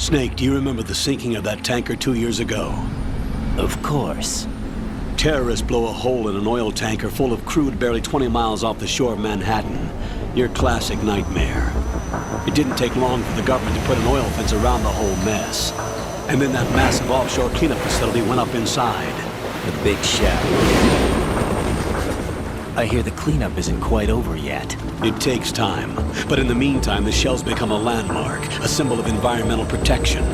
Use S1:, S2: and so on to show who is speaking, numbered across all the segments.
S1: Snake, do you remember the sinking of that tanker 2 years ago?
S2: Of course.
S1: Terrorists blow a hole in an oil tanker full of crude barely 20 miles off the shore of Manhattan. Your classic nightmare. It didn't take long for the government to put an oil fence around the whole mess. And then that massive offshore cleanup facility went up inside.
S2: The big shell. I hear the cleanup isn't quite over yet.
S1: It takes time. But in the meantime, the shell's become a landmark, a symbol of environmental protection.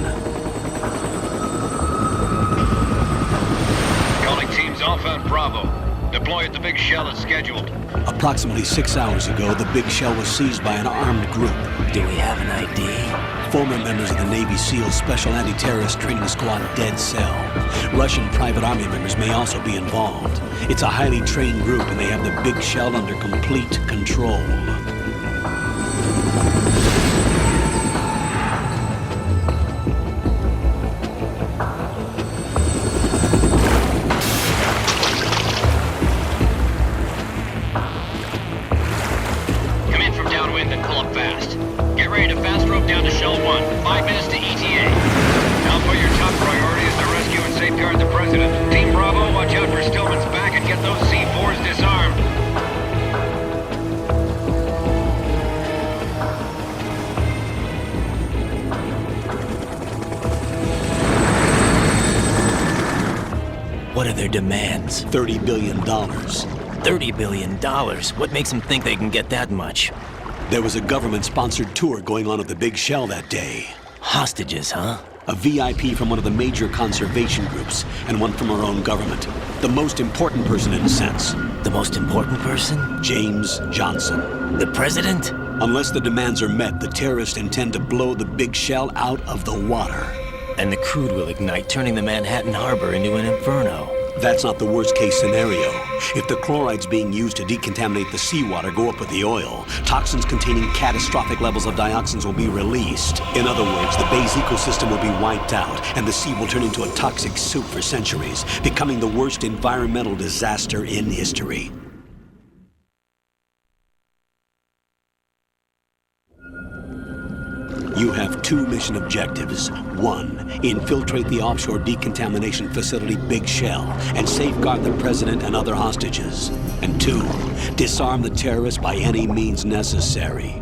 S3: Calling teams Alpha and Bravo. Deploy at the big shell as scheduled.
S1: Approximately 6 hours ago, the big shell was seized by an armed group.
S2: Do we have an ID?
S1: Former members of the Navy SEAL Special Anti-Terrorist Training Squad Dead Cell. Russian private army members may also be involved. It's a highly trained group and they have the big shell under complete control.
S3: Come in from downwind and pull up fast. Get ready to fast rope down to Shell 1. 5 minutes to ETA. Now for your top priority is to rescue and safeguard the President. Team Bravo, watch out for Stillman's back and get those C4s disarmed.
S2: What are their demands?
S1: $30 billion.
S2: $30 billion? What makes them think they can get that much?
S1: There was a government-sponsored tour going on at the big shell that day.
S2: Hostages, huh?
S1: A VIP from one of the major conservation groups, and one from our own government. The most important person in a sense.
S2: The most important person?
S1: James Johnson.
S2: The president?
S1: Unless the demands are met, the terrorists intend to blow the big shell out of the water.
S2: And the crude will ignite, turning the Manhattan harbor into an inferno.
S1: That's not the worst-case scenario. If the chlorides being used to decontaminate the seawater go up with the oil, toxins containing catastrophic levels of dioxins will be released. In other words, the Bay's ecosystem will be wiped out, and the sea will turn into a toxic soup for centuries, becoming the worst environmental disaster in history. You have 2 mission objectives. 1, infiltrate the offshore decontamination facility Big Shell and safeguard the president and other hostages. And 2, disarm the terrorists by any means necessary.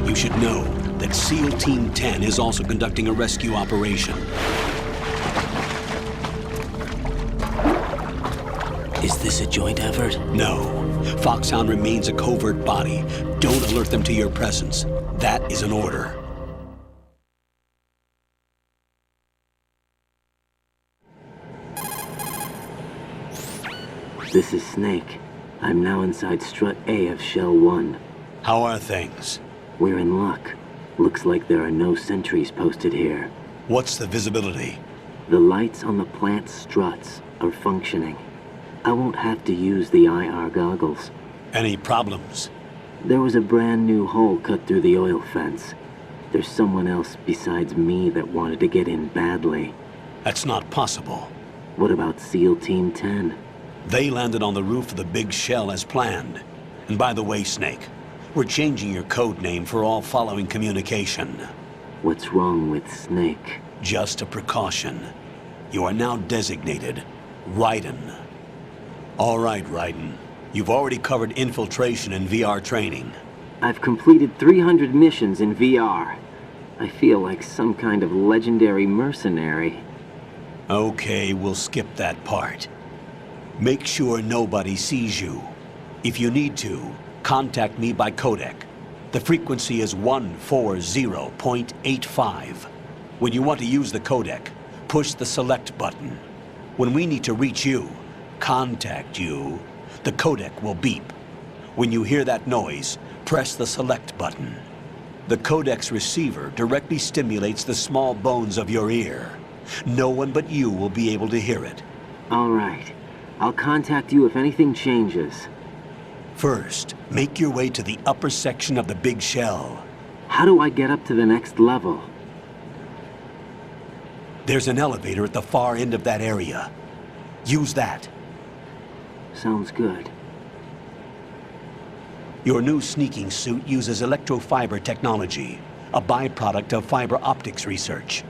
S1: You should know that SEAL Team 10 is also conducting a rescue operation.
S2: Is this a joint effort?
S1: No. Foxhound remains a covert body. Don't alert them to your presence. That is an order.
S4: This is Snake. I'm now inside Strut A of Shell 1.
S1: How are things?
S4: We're in luck. Looks like there are no sentries posted here.
S1: What's the visibility?
S4: The lights on the plant struts are functioning. I won't have to use the IR goggles.
S1: Any problems?
S4: There was a brand new hole cut through the oil fence. There's someone else besides me that wanted to get in badly.
S1: That's not possible.
S4: What about SEAL Team 10?
S1: They landed on the roof of the big shell as planned. And by the way, Snake, we're changing your code name for all following communication.
S4: What's wrong with Snake?
S1: Just a precaution. You are now designated Rайден. All right, Rайден. You've already covered infiltration and VR training.
S4: I've completed 300 missions in VR. I feel like some kind of legendary mercenary.
S1: Okay, we'll skip that part. Make sure nobody sees you. If you need to, contact me by codec. The frequency is 140.85. When you want to use the codec, push the select button. When we need to reach you, contact you, the codec will beep. When you hear that noise, press the select button. The codec's receiver directly stimulates the small bones of your ear. No one but you will be able to hear it.
S4: All right. I'll contact you if anything changes.
S1: First, make your way to the upper section of the big shell.
S4: How do I get up to the next level?
S1: There's an elevator at the far end of that area. Use that.
S4: Sounds good.
S1: Your new sneaking suit uses electrofiber technology, a byproduct of fiber optics research.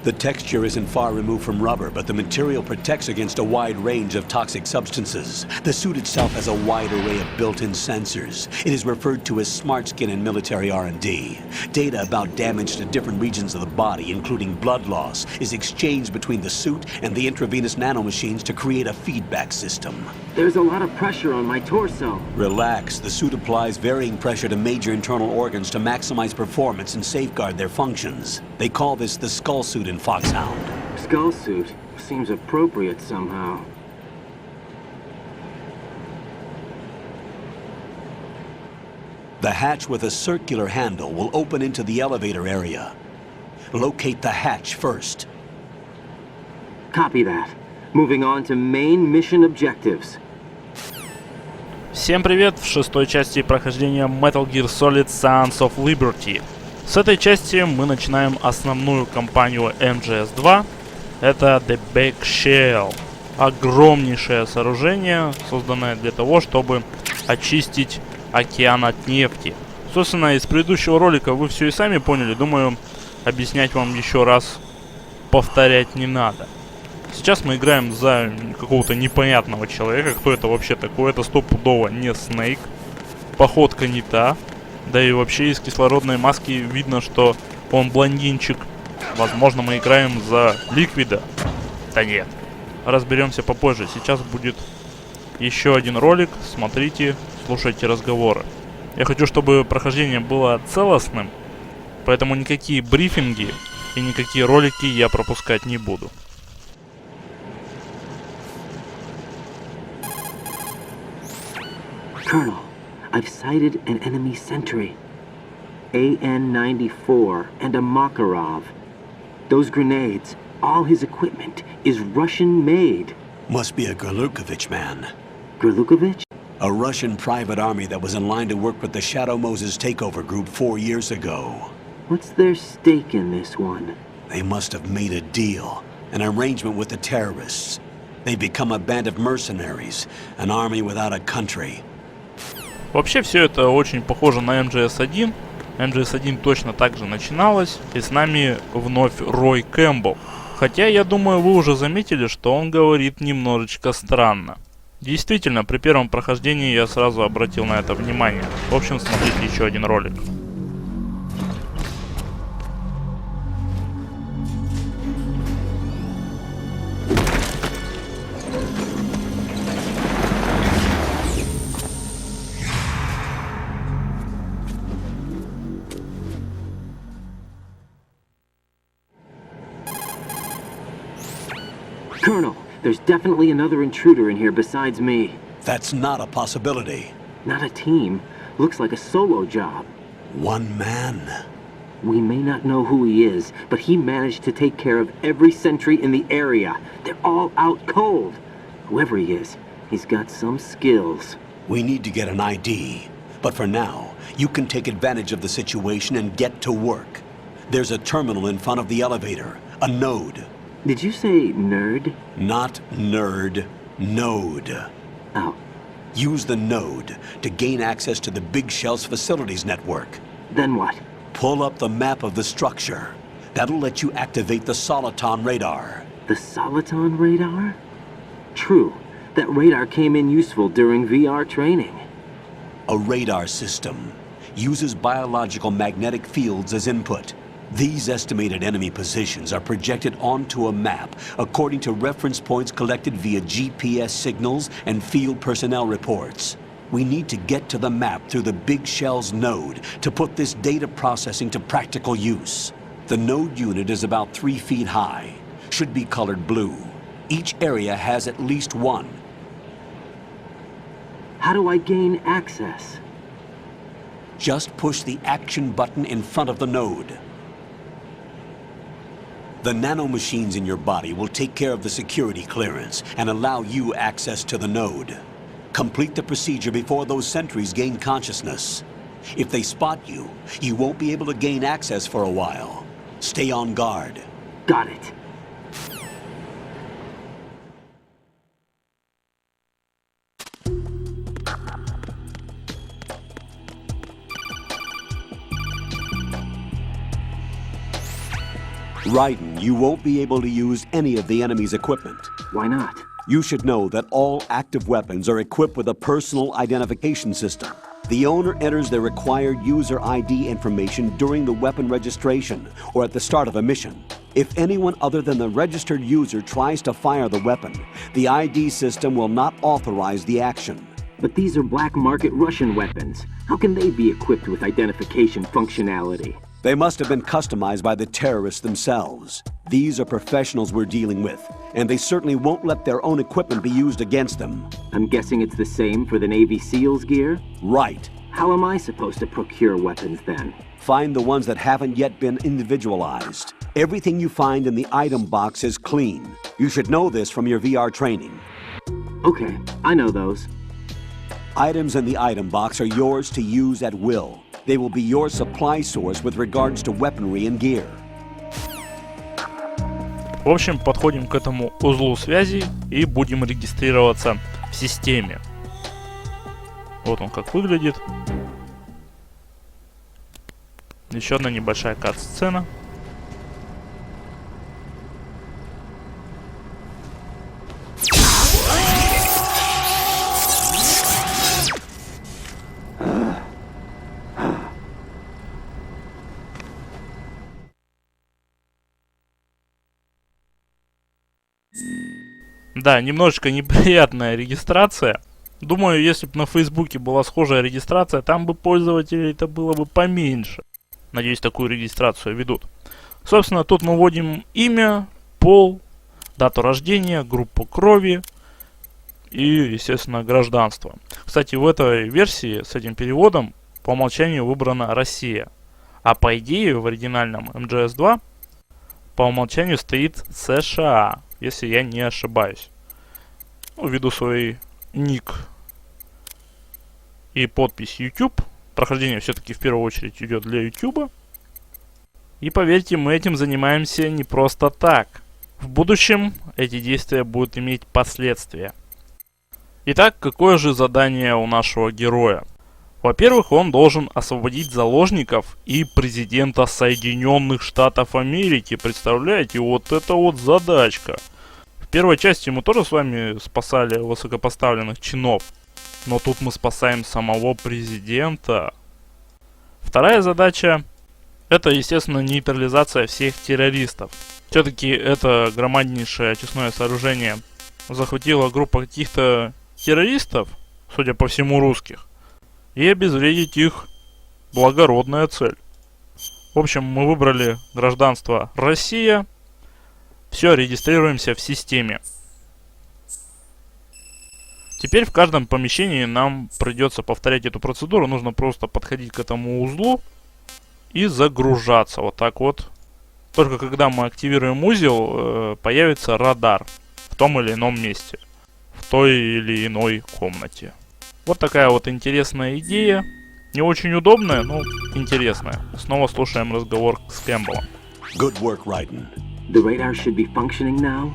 S1: The texture isn't far removed from rubber, but the material protects against a wide range of toxic substances. The suit itself has a wide array of built-in sensors. It is referred to as smart skin in military R&D. Data about damage to different regions of the body, including blood loss, is exchanged between the suit and the intravenous nanomachines to create a feedback system.
S4: There's a lot of pressure on my torso.
S1: Relax. The suit applies varying pressure to major internal organs to maximize performance and safeguard their functions. They call this the skull suit in Fokxhound.
S4: Skull suit seems appropriate somehow.
S1: The hatch with a circular handle will open into the elevator area. Locate the hatch first.
S4: Copy that. Moving on to main mission objectives.
S5: Всем привет! В шестой части прохождения Metal Gear Solid Sons of Liberty. С этой части мы начинаем основную кампанию MGS2. Это The Big Shell. Огромнейшее сооружение, созданное для того, чтобы очистить океан от нефти. Собственно, из предыдущего ролика вы все и сами поняли. Думаю, объяснять вам еще раз, повторять не надо. Сейчас мы играем за какого-то непонятного человека. Кто это вообще такой? Это стопудово не Снейк. Походка не та. Да и вообще из кислородной маски видно, что он блондинчик. Возможно, мы играем за Ликвида. Да нет. Разберемся попозже. Сейчас будет еще один ролик. Смотрите, слушайте разговоры. Я хочу, чтобы прохождение было целостным. Поэтому никакие брифинги и никакие ролики я пропускать не буду.
S4: Colonel, I've sighted an enemy sentry. AN-94 and a Makarov. Those grenades, all his equipment, is Russian-made.
S1: Must be a Gerlukovich man.
S4: Gerlukovich?
S1: A Russian private army that was in line to work with the Shadow Moses takeover group 4 years ago.
S4: What's their stake in this one?
S1: They must have made a deal, an arrangement with the terrorists. They become a band of mercenaries, an army without a country.
S5: Вообще все это очень похоже на MGS1. MGS1 точно так же начиналось, и с нами вновь Рой Кэмпбелл. Хотя, я думаю, вы уже заметили, что он говорит немножечко странно. Действительно, при первом прохождении я сразу обратил на это внимание. В общем, смотрите еще один ролик.
S4: Colonel, there's definitely another intruder in here besides me.
S1: That's not a possibility.
S4: Not a team. Looks like a solo job.
S1: One man.
S4: We may not know who he is, but he managed to take care of every sentry in the area. They're all out cold. Whoever he is, he's got some skills.
S1: We need to get an ID. But for now, you can take advantage of the situation and get to work. There's a terminal in front of the elevator. A node.
S4: Did you say nerd?
S1: Not nerd. Node.
S4: Oh.
S1: Use the node to gain access to the Big Shell's facilities network.
S4: Then what?
S1: Pull up the map of the structure. That'll let you activate the Soliton Radar.
S4: The Soliton Radar? True. That radar came in useful during VR training.
S1: A radar system uses biological magnetic fields as input. These estimated enemy positions are projected onto a map according to reference points collected via GPS signals and field personnel reports. We need to get to the map through the Big Shell's node to put this data processing to practical use. The node unit is about 3 feet high, should be colored blue. Each area has at least one.
S4: How do I gain access?
S1: Just push the action button in front of the node. The nanomachines in your body will take care of the security clearance and allow you access to the node. Complete the procedure before those sentries gain consciousness. If they spot you, you won't be able to gain access for a while. Stay on guard.
S4: Got it.
S1: Rayden, you won't be able to use any of the enemy's equipment.
S4: Why not?
S1: You should know that all active weapons are equipped with a personal identification system. The owner enters their required user ID information during the weapon registration or at the start of a mission. If anyone other than the registered user tries to fire the weapon, the ID system will not authorize the action.
S4: But these are black market Russian weapons. How can they be equipped with identification functionality?
S1: They must have been customized by the terrorists themselves. These are professionals we're dealing with, and they certainly won't let their own equipment be used against them.
S4: I'm guessing it's the same for the Navy SEALs gear?
S1: Right.
S4: How am I supposed to procure weapons then?
S1: Find the ones that haven't yet been individualized. Everything you find in the item box is clean. You should know this from your VR training.
S4: Okay, I know those.
S1: Items in the item box are yours to use at will. They will be your supply source with regards to weaponry and gear.
S5: В общем, подходим к этому узлу связи и будем регистрироваться в системе. Вот он как выглядит. Еще одна небольшая кат-сцена. Да, немножечко неприятная регистрация. Думаю, если бы на Фейсбуке была схожая регистрация, там бы пользователей-то было бы поменьше. Надеюсь, такую регистрацию ведут. Собственно, тут мы вводим имя, пол, дату рождения, группу крови и, естественно, гражданство. Кстати, в этой версии с этим переводом по умолчанию выбрана Россия. А по идее в оригинальном MGS2 по умолчанию стоит США, если я не ошибаюсь. Ну, введу свой ник и подпись YouTube. Прохождение все-таки в первую очередь идет для YouTube. И поверьте, мы этим занимаемся не просто так. В будущем эти действия будут иметь последствия. Итак, какое же задание у нашего героя? Во-первых, он должен освободить заложников и президента Соединенных Штатов Америки. Представляете, вот это вот задачка. В первой части мы тоже с вами спасали высокопоставленных чинов. Но тут мы спасаем самого президента. Вторая задача — это, естественно, нейтрализация всех террористов. Все-таки это громаднейшее очистное сооружение захватила группа каких-то террористов, судя по всему русских. И обезвредить их — благородная цель. В общем, мы выбрали гражданство Россия. Все, регистрируемся в системе. Теперь в каждом помещении нам придется повторять эту процедуру. Нужно просто подходить к этому узлу и загружаться. Вот так вот. Только когда мы активируем узел, появится радар в том или ином месте. В той или иной комнате. Вот такая вот интересная идея. Не очень удобная, но интересная. Снова слушаем разговор с Кэмпбеллом.
S1: Good work, Rayden.
S4: The radar should be functioning now?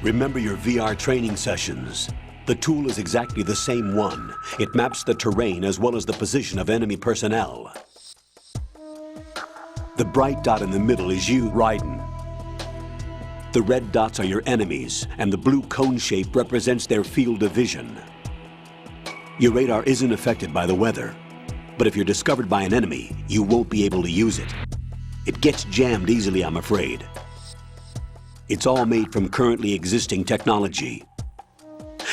S1: Remember your VR training sessions. The tool is exactly the same one. It maps the terrain as well as the position of enemy personnel. The bright dot in the middle is you, Rayden. The red dots are your enemies, and the blue cone shape represents their field of vision. Your radar isn't affected by the weather, but if you're discovered by an enemy, you won't be able to use it. It gets jammed easily, I'm afraid. It's all made from currently existing technology.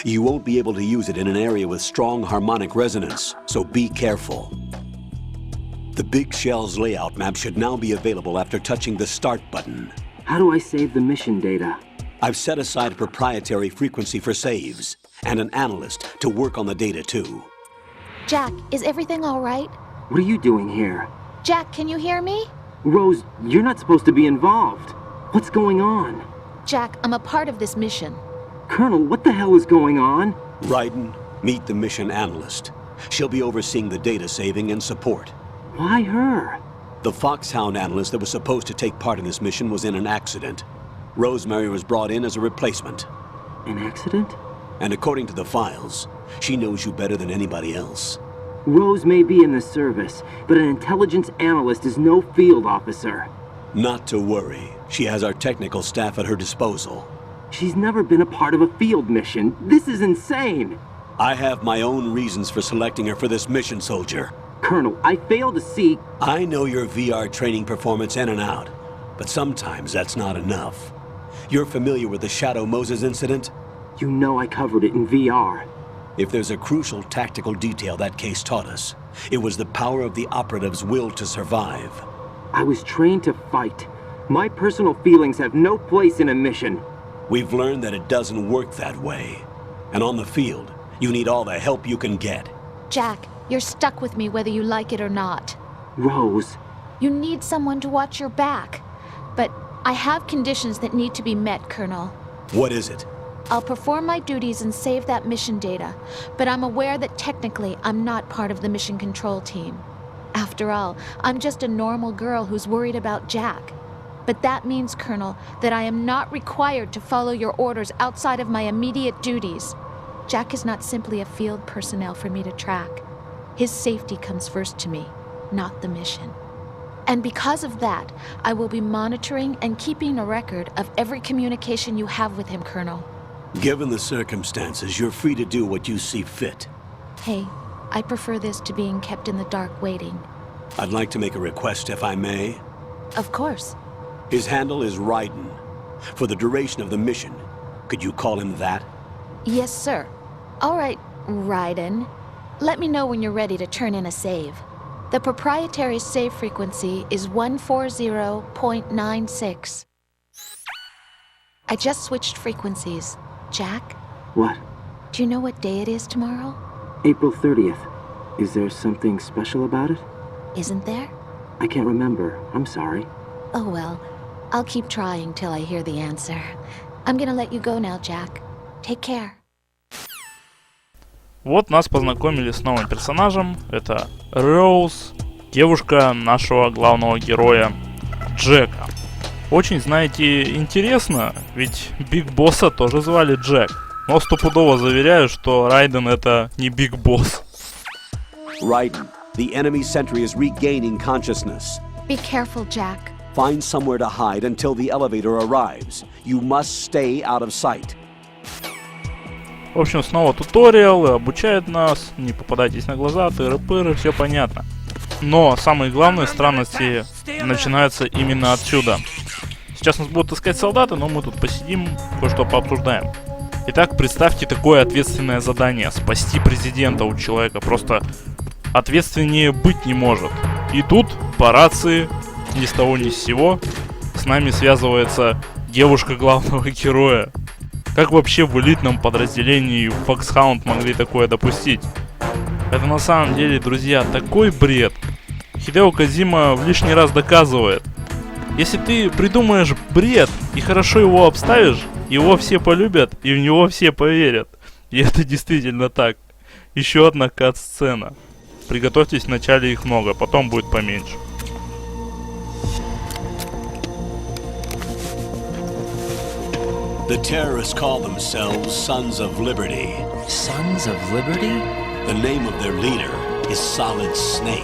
S1: You won't be able to use it in an area with strong harmonic resonance, so be careful. The Big Shell's layout map should now be available after touching the Start button.
S4: How do I save the mission data?
S1: I've set aside a proprietary frequency for saves, and an analyst to work on the data too.
S6: Jack, is everything all right?
S4: What are you doing here?
S6: Jack, can you hear me?
S4: Rose, you're not supposed to be involved. What's going on?
S6: Jack, I'm a part of this mission.
S4: Colonel, what the hell is going on?
S1: Rayden, meet the mission analyst. She'll be overseeing the data saving and support.
S4: Why her?
S1: The Foxhound analyst that was supposed to take part in this mission was in an accident. Rosemary was brought in as a replacement.
S4: An accident?
S1: And according to the files, she knows you better than anybody else.
S4: Rose may be in the service, but an intelligence analyst is no field officer.
S1: Not to worry. She has our technical staff at her disposal.
S4: She's never been a part of a field mission. This is insane!
S1: I have my own reasons for selecting her for this mission, soldier.
S4: Colonel, I fail to see...
S1: I know your VR training performance in and out, but sometimes that's not enough. You're familiar with the Shadow Moses incident?
S4: You know I covered it in VR.
S1: If there's a crucial tactical detail that case taught us, it was the power of the operative's will to survive.
S4: I was trained to fight. My personal feelings have no place in a mission.
S1: We've learned that it doesn't work that way. And on the field, you need all the help you can get.
S6: Jack, you're stuck with me whether you like it or not.
S4: Rose.
S6: You need someone to watch your back. But I have conditions that need to be met, Colonel.
S1: What is it?
S6: I'll perform my duties and save that mission data, but I'm aware that technically I'm not part of the mission control team. After all, I'm just a normal girl who's worried about Jack. But that means, Colonel, that I am not required to follow your orders outside of my immediate duties. Jack is not simply a field personnel for me to track. His safety comes first to me, not the mission. And because of that, I will be monitoring and keeping a record of every communication you have with him, Colonel.
S1: Given the circumstances, you're free to do what you see fit.
S6: Hey, I prefer this to being kept in the dark waiting.
S1: I'd like to make a request, if I may.
S6: Of course.
S1: His handle is Rayden. For the duration of the mission, could you call him that?
S6: Yes, sir. All right, Rayden. Let me know when you're ready to turn in a save. The proprietary save frequency is 140.96. I just switched frequencies. Jack,
S4: What?
S6: do you know what day it is tomorrow?
S4: April 30th. Is there something special about it?
S6: Isn't there?
S4: I can't remember. I'm sorry.
S6: Oh well, I'll keep trying till I hear the answer. I'm gonna let you go now, Jack. Take care.
S5: Вот нас познакомили с новым персонажем. Это Роуз, девушка нашего главного героя Джека. Очень, знаете, интересно, ведь Биг Босса тоже звали Джек. Но стопудово заверяю, что Райден это не Биг Босс.
S1: Rayden, the enemy sentry is regaining consciousness.
S6: Be careful, Jack.
S1: Find somewhere to hide until the elevator arrives. You must stay out of sight.
S5: В общем, снова туториал, обучает нас, не попадайтесь на глаза, тыры-пыры, все понятно. Но самые главные странности начинаются именно отсюда. Сейчас нас будут искать солдаты, но мы тут посидим, кое-что пообсуждаем. Итак, представьте такое ответственное задание: спасти президента у человека. Просто ответственнее быть не может. И тут по рации, ни с того ни с сего, с нами связывается девушка главного героя. Как вообще в элитном подразделении Фоксхаунд могли такое допустить? Это на самом деле, друзья, такой бред. Хидео Кодзима в лишний раз доказывает: если ты придумаешь бред и хорошо его обставишь, его все полюбят и в него все поверят. И это действительно так. Еще одна кат-сцена. Приготовьтесь, вначале их много, потом будет поменьше.
S1: The terrorists call themselves Sons of Liberty.
S2: Sons of Liberty?
S1: The name of their leader is Solid Snake.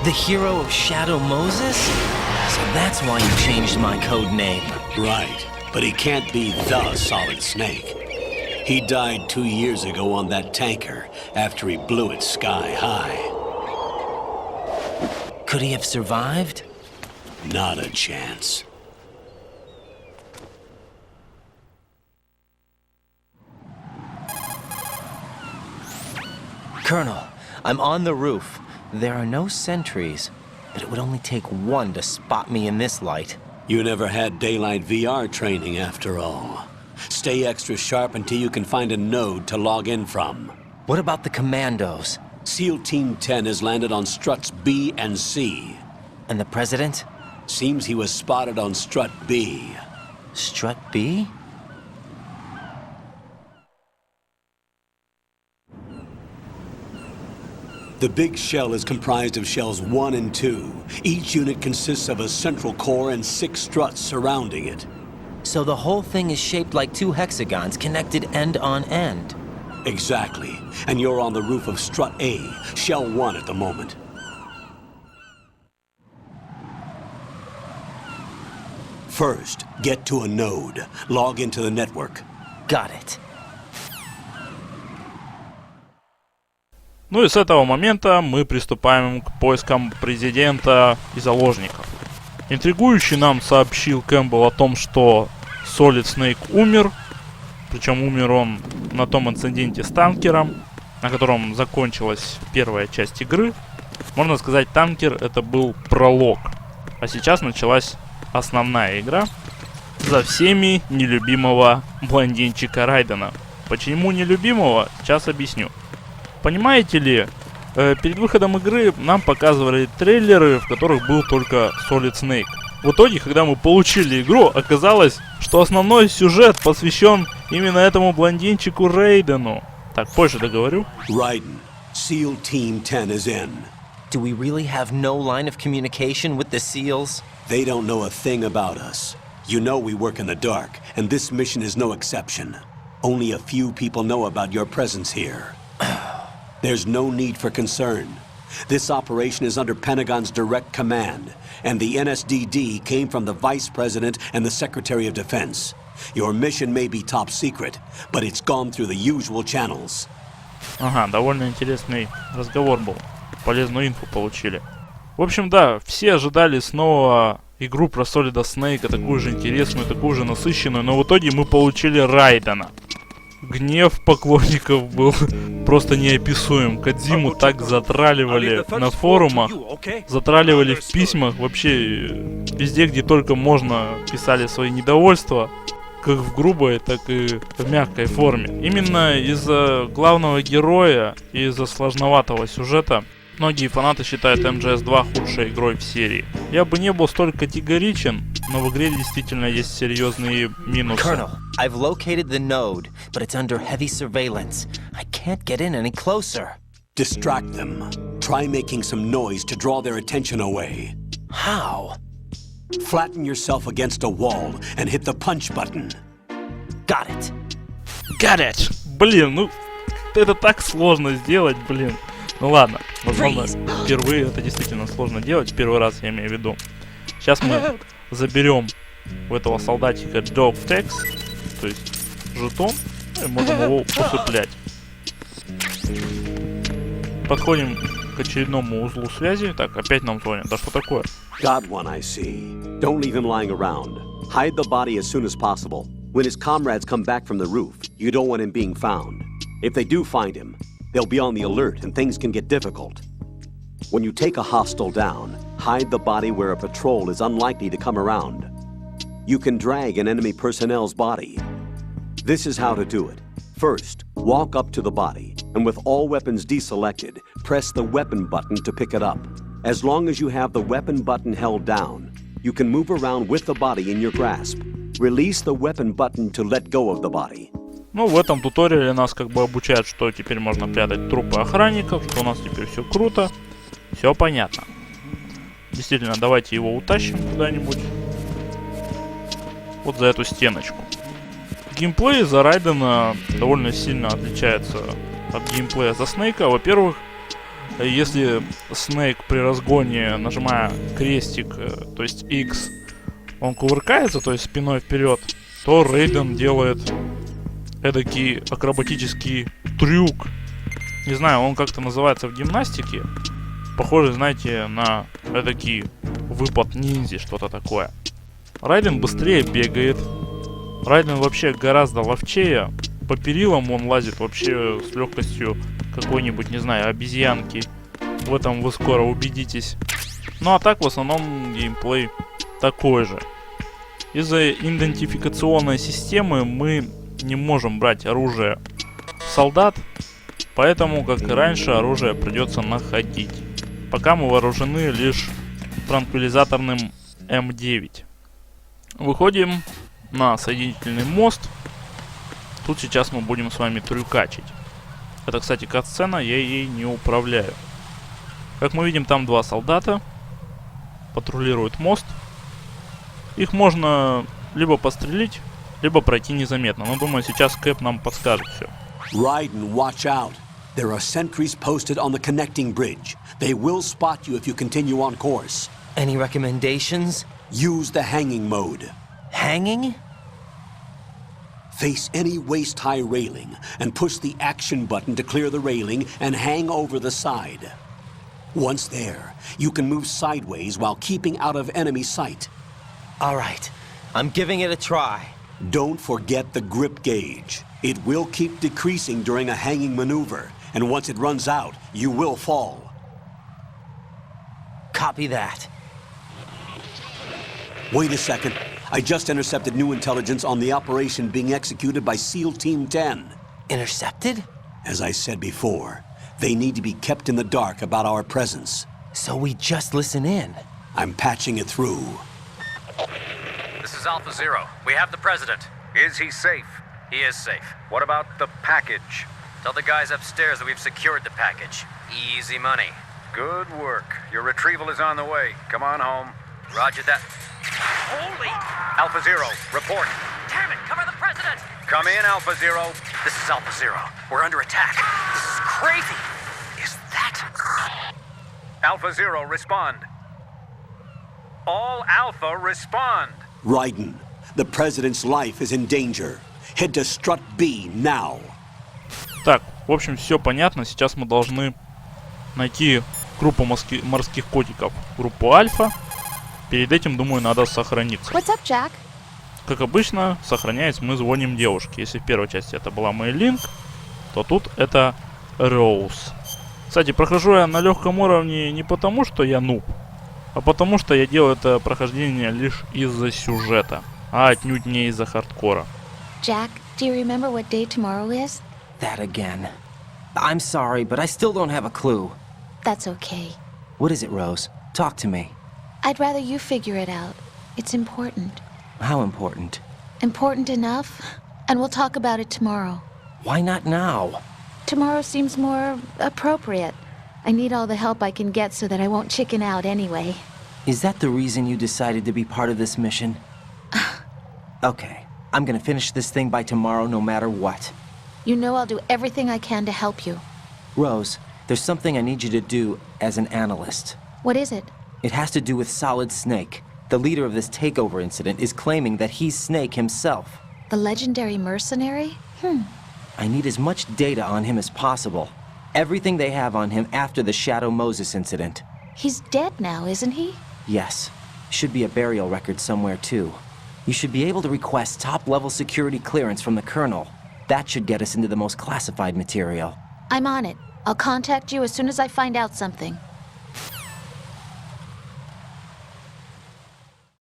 S2: The hero of Shadow Moses? So that's why you changed my code name.
S1: Right, but he can't be the Solid Snake. He died 2 years ago on that tanker after he blew it sky high.
S2: Could he have survived?
S1: Not a chance.
S2: Colonel, I'm on the roof. There are no sentries, but it would only take one to spot me in this light.
S1: You never had daylight VR training after all. Stay extra sharp until you can find a node to log in from.
S2: What about the commandos?
S1: SEAL Team 10 has landed on struts B and C.
S2: And the president?
S1: Seems he was spotted on strut B.
S2: Strut B?
S1: The big shell is comprised of shells 1 and 2. Each unit consists of a central core and 6 struts surrounding it.
S2: So the whole thing is shaped like 2 hexagons connected end on end.
S1: Exactly. And you're on the roof of strut A, shell 1 at the moment. First, get to a node. Log into the network.
S2: Got it.
S5: Ну и с этого момента мы приступаем к поискам президента и заложников. Интригующий нам сообщил Кэмпбелл о том, что Solid Snake умер. Причем умер он на том инциденте с танкером, на котором закончилась первая часть игры. Можно сказать, танкер это был пролог. А сейчас началась основная игра за всеми нелюбимого блондинчика Райдена. Почему нелюбимого? Сейчас объясню. Понимаете ли, перед выходом игры нам показывали трейлеры, в которых был только Solid Snake. В итоге, когда мы получили игру, оказалось, что основной сюжет посвящен именно этому блондинчику Райдену. Так, позже договорю.
S1: Raiden, SEAL Team 10 is in.
S2: Do we really have no line of communication with the SEALs?
S1: They don't know a thing about us. You know we work in the dark, and this mission is no exception. Only a few people know about your presence here. There's no need for concern. This operation is under Pentagon's direct command, and the NSDD came from the Vice President and the Secretary of Defense. Your mission may be top secret, but it's gone through the usual channels.
S5: Ага, довольно интересный разговор был. Полезную инфу получили. В общем, да, все ожидали снова игру про Солида Снейка, такую же интересную, такую же насыщенную, но в итоге мы получили Райдена. Гнев поклонников был просто неописуем. Кодзиму так затраливали на форумах, затраливали в письмах, вообще везде, где только можно, писали свои недовольства, как в грубой, так и в мягкой форме. Именно из-за главного героя и из-за сложноватого сюжета многие фанаты считают МГС-2 худшей игрой в серии. Я бы не был столь категоричен, но в игре действительно есть серьезные минусы.
S2: Colonel, I've located the node, but it's under heavy surveillance. I can't get in any closer.
S1: Distract them. Try making some noise to draw their attention away.
S2: How?
S1: Flatten yourself against a wall and hit the punch button.
S2: Got it.
S5: Got it! Блин, ну это так сложно сделать, блин. Ну ладно, возможно, впервые это действительно сложно делать, первый раз я имею в виду. Сейчас мы заберем у этого солдатика Dog Tags, то есть жетон, и можем его усыплять. Подходим к очередному узлу связи. Так, опять нам звонят. Да что такое?
S1: Got one, I see. Don't leave him lying around. Hide the body as soon as possible. When his comrades come back from the roof, you don't want him being found. If they do find him, they'll be on the alert and things can get difficult. When you take a hostile down, hide the body where a patrol is unlikely to come around. You can drag an enemy personnel's body. This is how to do it. First, walk up to the body, and with all weapons deselected, press the weapon button to pick it up. As long as you have the weapon button held down, you can move around with the body in your grasp. Release the weapon button to let go of the body.
S5: Ну, в этом туториале нас как бы обучают, что теперь можно прятать трупы охранников, что у нас теперь все круто, все понятно. Действительно, давайте его утащим куда-нибудь. Вот за эту стеночку. Геймплей за Райдена довольно сильно отличается от геймплея за Снейка. Во-первых, если Снейк при разгоне, нажимая крестик, то есть X, он кувыркается, то есть спиной вперед, то Райден делает эдакий акробатический трюк. Не знаю, он как-то называется в гимнастике. Похоже, знаете, на эдакий выпад ниндзя, что-то такое. Райден быстрее бегает. Райден вообще гораздо ловчее. По перилам он лазит вообще с легкостью какой-нибудь, не знаю, обезьянки. В этом вы скоро убедитесь. Ну а так в основном геймплей такой же. Из-за идентификационной системы мы не можем брать оружие солдат, поэтому, как и раньше, оружие придется находить. Пока мы вооружены лишь транквилизаторным М9. Выходим на соединительный мост. Тут сейчас мы будем с вами трюкачить. Это, кстати, катсцена, я ей не управляю. Как мы видим, там два солдата патрулируют мост. Их можно либо пострелить, либо пройти незаметно. Но думаю, сейчас Кэп нам подскажет все.
S1: Raiden, watch out. There are sentries posted on the connecting bridge. They will spot you if you continue on course.
S2: Any recommendations?
S1: Use the hanging mode.
S2: Hanging?
S1: Face any waist-high railing and push the action button to clear the railing and hang over the side. Once there, you can move sideways while keeping out of enemy sight.
S2: All right, I'm giving it a try.
S1: Don't forget the grip gauge. It will keep decreasing during a hanging maneuver, and once it runs out, you will fall.
S2: Copy that.
S1: Wait a second. I just intercepted new intelligence on the operation being executed by SEAL Team 10.
S2: Intercepted?
S1: As I said before, they need to be kept in the dark about our presence.
S2: So we just listen in.
S1: I'm patching it through.
S7: This is Alpha Zero. We have the president.
S3: Is he safe?
S7: He is safe.
S3: What about the package?
S7: Tell the guys upstairs that we've secured the package. Easy money.
S3: Good work. Your retrieval is on the way. Come on home.
S7: Roger that. Holy!
S3: Alpha Zero, report.
S7: Damn it! Cover the president!
S3: Come in, Alpha Zero.
S7: This is Alpha Zero. We're under attack. This is crazy. Is that...
S3: Alpha Zero, respond. All Alpha, respond.
S1: Rayden, the president's life is in danger. Head to Strut B now.
S5: Так, в общем, все понятно. Сейчас мы должны найти группу морских котиков, группу Альфа. Перед этим, думаю, надо сохраниться.
S6: What's up, Jack?
S5: Как обычно, сохраняясь, мы звоним девушке. Если в первой части это была Мэйлинг, то тут это Роуз. Кстати, прохожу я на легком уровне не потому, что я нуб, а потому, что я делаю это прохождение лишь из-за сюжета, а отнюдь не из-за хардкора.
S6: Jack, do you remember what day tomorrow is?
S2: That again. I'm sorry, but I still don't have a clue.
S6: That's okay.
S2: What is it, Rose? Talk to me.
S6: I'd rather you figure it out. It's important.
S2: How important?
S6: Important enough, and we'll talk about it tomorrow.
S2: Why not now?
S6: Tomorrow seems more appropriate. I need all the help I can get so that I won't chicken out anyway.
S2: Is that the reason you decided to be part of this mission? Okay, I'm gonna finish this thing by tomorrow no matter what.
S6: You know I'll do everything I can to help you.
S2: Rose, there's something I need you to do as an analyst.
S6: What is it?
S2: It has to do with Solid Snake. The leader of this takeover incident is claiming that he's Snake himself.
S6: The legendary mercenary?
S2: I need as much data on him as possible. Everything they have on him after the Shadow Moses incident.
S6: He's dead now, isn't he?
S2: Yes. Should be a burial record somewhere, too. You should be able to request top-level security clearance from the Colonel. That should get us into the most classified material.
S6: I'm on it. I'll contact you as soon as I find out something.